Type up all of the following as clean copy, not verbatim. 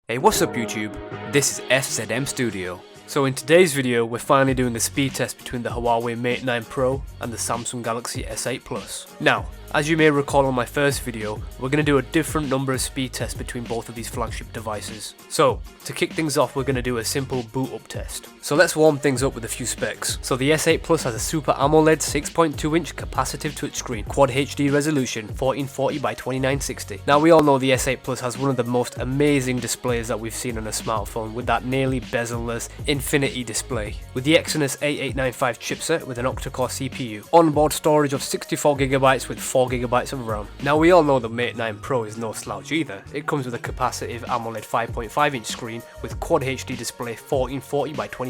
Hey, what's up YouTube? This is FZM Studio. So in today's video, we're finally doing a speed test between the Huawei Mate 9 Pro and the Samsung Galaxy S8 Plus. Now, as you may recall on my first video, we're going to do a different number of speed tests between both of these flagship devices. So, to kick things off, we're going to do a simple boot up test. So let's warm things up with a few specs. So the S8 Plus has a Super AMOLED 6.2 inch capacitive touchscreen, Quad HD resolution, 1440 by 2960. Now we all know the S8 Plus has one of the most amazing displays that we've seen on a smartphone, with that nearly bezel-less infinity display. With the Exynos 8895 chipset with an octa-core CPU, onboard storage of 64GB with 4GB of RAM. Now we all know the Mate 9 Pro is no slouch either. It comes with a capacitive AMOLED 5.5 inch screen with Quad HD display 1440 by 2560.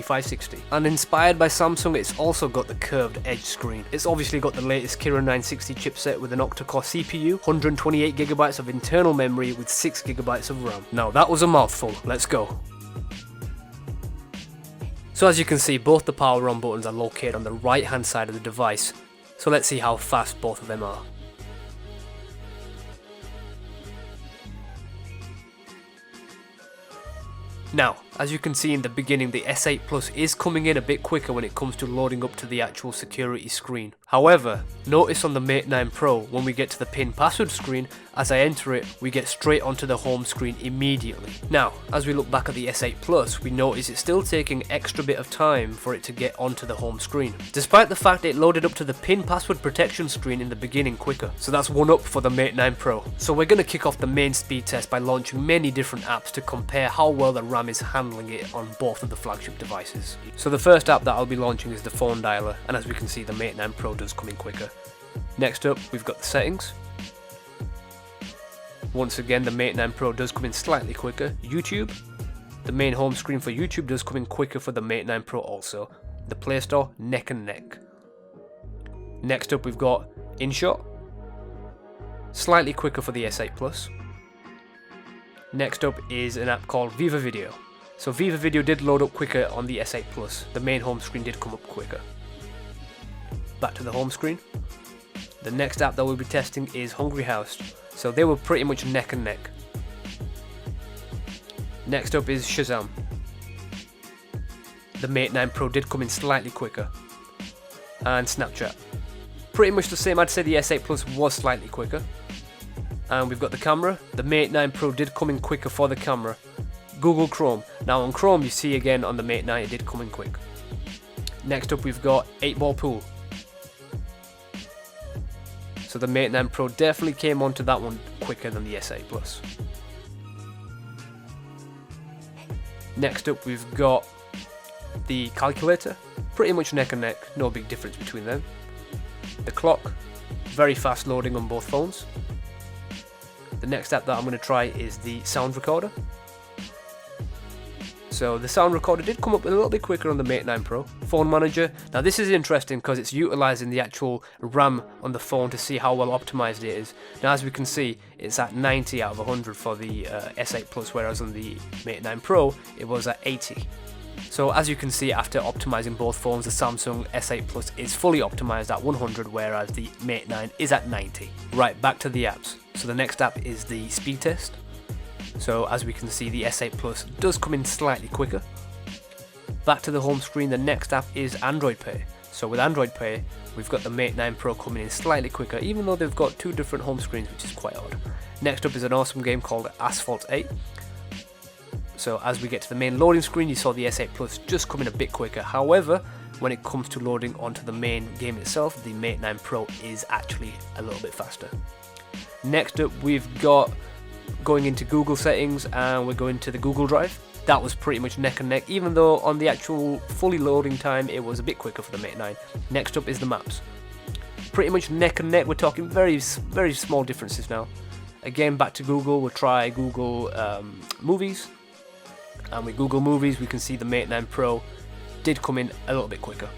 And inspired by Samsung, it's also got the curved edge screen. It's obviously got the latest Kirin 960 chipset with an octa-core CPU, 128GB of internal memory with 6GB of RAM. Now that was a mouthful, let's go. So as you can see, both the power on buttons are located on the right hand side of the device. So let's see how fast both of them are. Now, as you can see in the beginning, the S8 Plus is coming in a bit quicker when it comes to loading up to the actual security screen. However, notice on the Mate 9 Pro, when we get to the PIN password screen, as I enter it, we get straight onto the home screen immediately. Now, as we look back at the S8 Plus, we notice it's still taking extra bit of time for it to get onto the home screen, despite the fact it loaded up to the PIN password protection screen in the beginning quicker. So that's one up for the Mate 9 Pro. So we're going to kick off the main speed test by launching many different apps to compare how well the RAM is handling it on both of the flagship devices. So the first app that I'll be launching is the phone dialer, and as we can see, the Mate 9 Pro does come in quicker. Next up, we've got the settings. Once again, the Mate 9 Pro does come in slightly quicker. YouTube, the main home screen for YouTube does come in quicker for the Mate 9 Pro also. The Play Store, neck and neck. Next up, we've got InShot, slightly quicker for the S8 Plus. Next up is an app called Viva Video. So Viva Video did load up quicker on the S8 Plus. The main home screen did come up quicker. Back to the home screen. The next app that we'll be testing is Hungry House. So they were pretty much neck and neck. Next up is Shazam. The Mate 9 Pro did come in slightly quicker. And Snapchat. Pretty much the same. I'd say the S8 Plus was slightly quicker. And we've got the camera. The Mate 9 Pro did come in quicker for the camera. Google Chrome. Now on Chrome, you see again on the Mate 9 it did come in quick. Next up we've got 8-ball pool. So the Mate 9 Pro definitely came onto that one quicker than the S8 Plus. Next up we've got the calculator. Pretty much neck and neck, no big difference between them. The clock, very fast loading on both phones. The next app that I'm going to try is the sound recorder. So the sound recorder did come up a little bit quicker on the Mate 9 Pro. Phone manager, now this is interesting because it's utilising the actual RAM on the phone to see how well optimised it is. Now as we can see, it's at 90 out of 100 for the S8 Plus, whereas on the Mate 9 Pro it was at 80. So as you can see, after optimizing both phones, the Samsung S8 Plus is fully optimized at 100, whereas the Mate 9 is at 90. Right, back to the apps. So the next app is the speed test. So as we can see, the S8 Plus does come in slightly quicker. Back to the home screen, the next app is Android Pay. So with Android Pay, we've got the Mate 9 Pro coming in slightly quicker, even though they've got two different home screens, which is quite odd. Next up is an awesome game called Asphalt 8. So as we get to the main loading screen, you saw the S8 Plus just coming a bit quicker. However, when it comes to loading onto the main game itself, the Mate 9 Pro is actually a little bit faster. Next up, we've got going into Google settings, and we're going to the Google Drive. That was pretty much neck and neck, even though on the actual fully loading time, it was a bit quicker for the Mate 9. Next up is the maps. Pretty much neck and neck, we're talking very small differences now. Again, back to Google, we'll try Google Movies. And with Google Movies, we can see the Mate 9 Pro did come in a little bit quicker.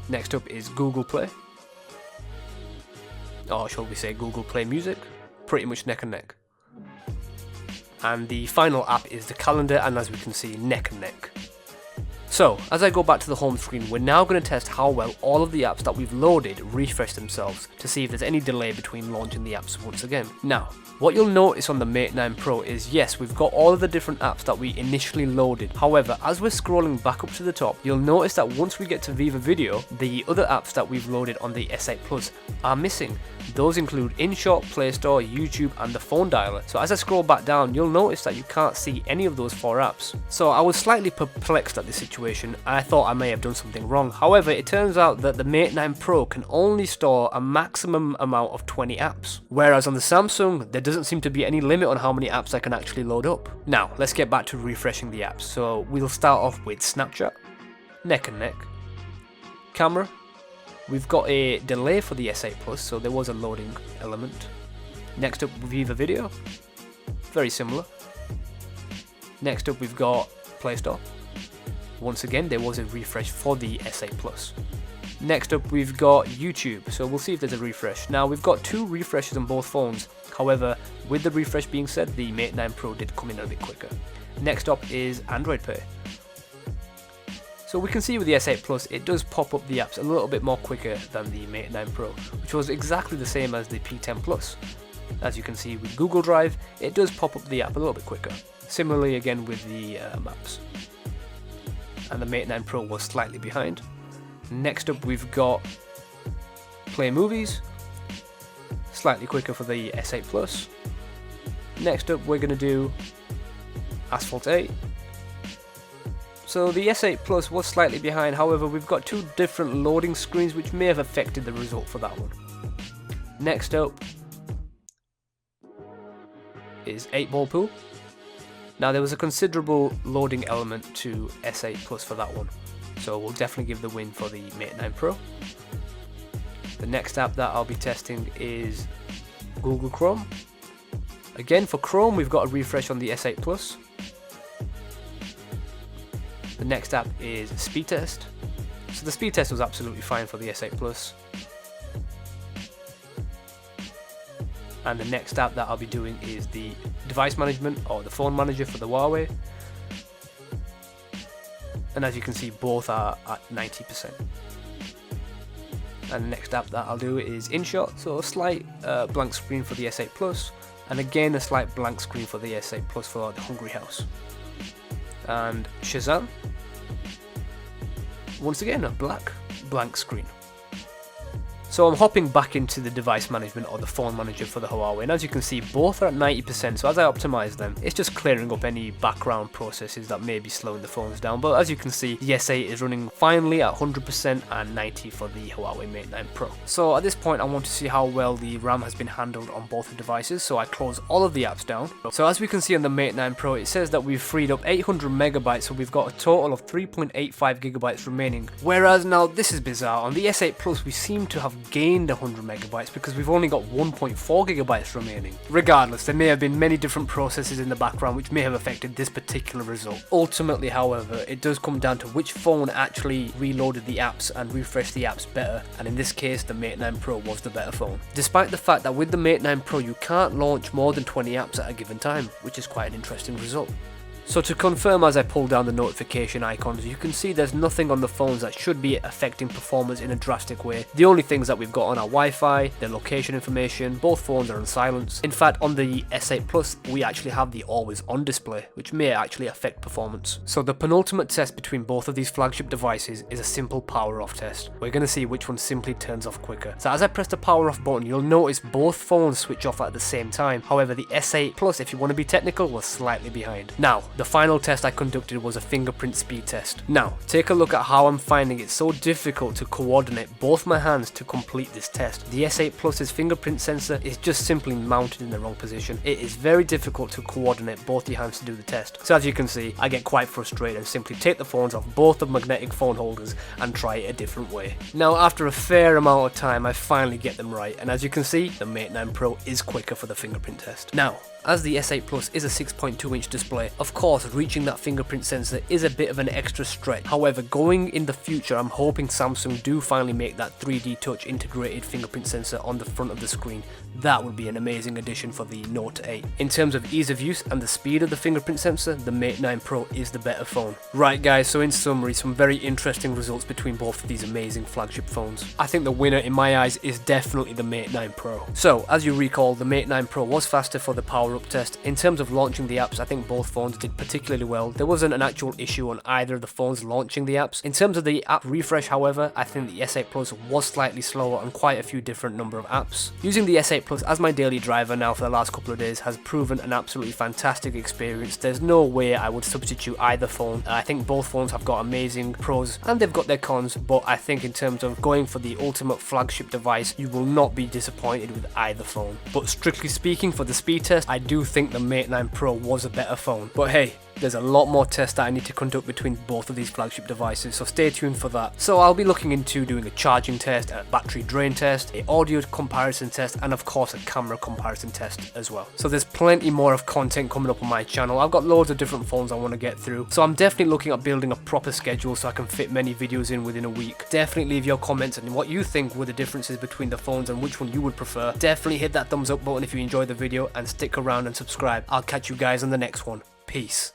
Next up is Google Play. Or shall we say Google Play Music. Pretty much neck and neck. And the final app is the calendar, and as we can see, neck and neck. So, as I go back to the home screen, we're now going to test how well all of the apps that we've loaded refresh themselves to see if there's any delay between launching the apps once again. Now, what you'll notice on the Mate 9 Pro is yes, we've got all of the different apps that we initially loaded. However, as we're scrolling back up to the top, you'll notice that once we get to Viva Video, the other apps that we've loaded on the S8 Plus are missing. Those include InShot, Play Store, YouTube and the phone dialer. So as I scroll back down, you'll notice that you can't see any of those 4 apps. So I was slightly perplexed at this situation and I thought I may have done something wrong. However, it turns out that the Mate 9 Pro can only store a maximum amount of 20 apps. Whereas on the Samsung, there doesn't seem to be any limit on how many apps I can actually load up. Now, let's get back to refreshing the apps. So we'll start off with Snapchat, Neck and Neck, Camera. We've got a delay for the S8 Plus, so there was a loading element. Next up, Viva Video, very similar. Next up, we've got Play Store. Once again, there was a refresh for the S8 Plus. Next up, we've got YouTube, so we'll see if there's a refresh. Now, we've got 2 refreshes on both phones. However, with the refresh being said, the Mate 9 Pro did come in a bit quicker. Next up is Android Pay. So we can see with the S8 Plus, it does pop up the apps a little bit more quicker than the Mate 9 Pro, which was exactly the same as the P10 Plus. As you can see with Google Drive, it does pop up the app a little bit quicker. Similarly again with the Maps. And the Mate 9 Pro was slightly behind. Next up we've got Play Movies, slightly quicker for the S8 Plus. Next up we're going to do Asphalt 8. So the S8 Plus was slightly behind, however we've got 2 different loading screens which may have affected the result for that one. Next up is 8 Ball Pool. Now there was a considerable loading element to S8 Plus for that one, so we'll definitely give the win for the Mate 9 Pro. The next app that I'll be testing is Google Chrome. Again for Chrome we've got a refresh on the S8 Plus. The next app is Speed Test. So the speed test was absolutely fine for the S8 Plus. And the next app that I'll be doing is the device management or the phone manager for the Huawei. And as you can see, both are at 90%. And the next app that I'll do is InShot, so a slight blank screen for the S8 Plus, and again a slight blank screen for the S8 Plus for the Hungry House. And Shazam, once again a blank screen. So I'm hopping back into the device management or the phone manager for the Huawei, and as you can see both are at 90%, so as I optimize them it's just clearing up any background processes that may be slowing the phones down. But as you can see the S8 is running finally at 100% and 90 for the Huawei Mate 9 Pro. So at this point I want to see how well the RAM has been handled on both the devices, so I close all of the apps down. So as we can see on the Mate 9 Pro it says that we've freed up 800 megabytes, so we've got a total of 3.85 gigabytes remaining. Whereas now this is bizarre, on the S8 Plus we seem to have gained 100 megabytes because we've only got 1.4 gigabytes remaining. Regardless, there may have been many different processes in the background which may have affected this particular result. Ultimately, however, it does come down to which phone actually reloaded the apps and refreshed the apps better, and in this case the Mate 9 Pro was the better phone. Despite the fact that with the Mate 9 Pro you can't launch more than 20 apps at a given time, which is quite an interesting result. So to confirm, as I pull down the notification icons, you can see there's nothing on the phones that should be affecting performance in a drastic way. The only things that we've got on are Wi-Fi, their location information, both phones are on silence. In fact, on the S8 Plus, we actually have the always on display, which may actually affect performance. So the penultimate test between both of these flagship devices is a simple power off test. We're going to see which one simply turns off quicker. So as I press the power off button, you'll notice both phones switch off at the same time. However, the S8 Plus, if you want to be technical, was slightly behind. Now, the final test I conducted was a fingerprint speed test. Now, take a look at how I'm finding it so difficult to coordinate both my hands to complete this test. The S8 Plus's fingerprint sensor is just simply mounted in the wrong position. It is very difficult to coordinate both your hands to do the test. So as you can see, I get quite frustrated and simply take the phones off both the magnetic phone holders and try it a different way. Now, after a fair amount of time, I finally get them right, and as you can see, the Mate 9 Pro is quicker for the fingerprint test. Now, as the S8 Plus is a 6.2 inch display, of course, reaching that fingerprint sensor is a bit of an extra stretch. However, going in the future, I'm hoping Samsung do finally make that 3D touch integrated fingerprint sensor on the front of the screen. That would be an amazing addition for the Note 8. In terms of ease of use and the speed of the fingerprint sensor, the Mate 9 Pro is the better phone. Right guys, so in summary, some very interesting results between both of these amazing flagship phones. I think the winner in my eyes is definitely the Mate 9 Pro. So, as you recall, the Mate 9 Pro was faster for the power up test. In terms of launching the apps, I think both phones did particularly well. There wasn't an actual issue on either of the phones launching the apps. In terms of the app refresh, however, I think the S8 Plus was slightly slower on quite a few different number of apps. Using the S8 Plus as my daily driver now for the last couple of days has proven an absolutely fantastic experience. There's no way I would substitute either phone. I think both phones have got amazing pros and they've got their cons, but I think in terms of going for the ultimate flagship device, you will not be disappointed with either phone. But strictly speaking, for the speed test, I do think the Mate 9 Pro was a better phone. But hey, there's a lot more tests that I need to conduct between both of these flagship devices, so stay tuned for that. So I'll be looking into doing a charging test, a battery drain test, an audio comparison test, and of course a camera comparison test as well. So there's plenty more of content coming up on my channel. I've got loads of different phones I want to get through, so I'm definitely looking at building a proper schedule so I can fit many videos in within a week. Definitely leave your comments on what you think were the differences between the phones and which one you would prefer. Definitely hit that thumbs up button if you enjoyed the video and stick around and subscribe. I'll catch you guys on the next one. Peace.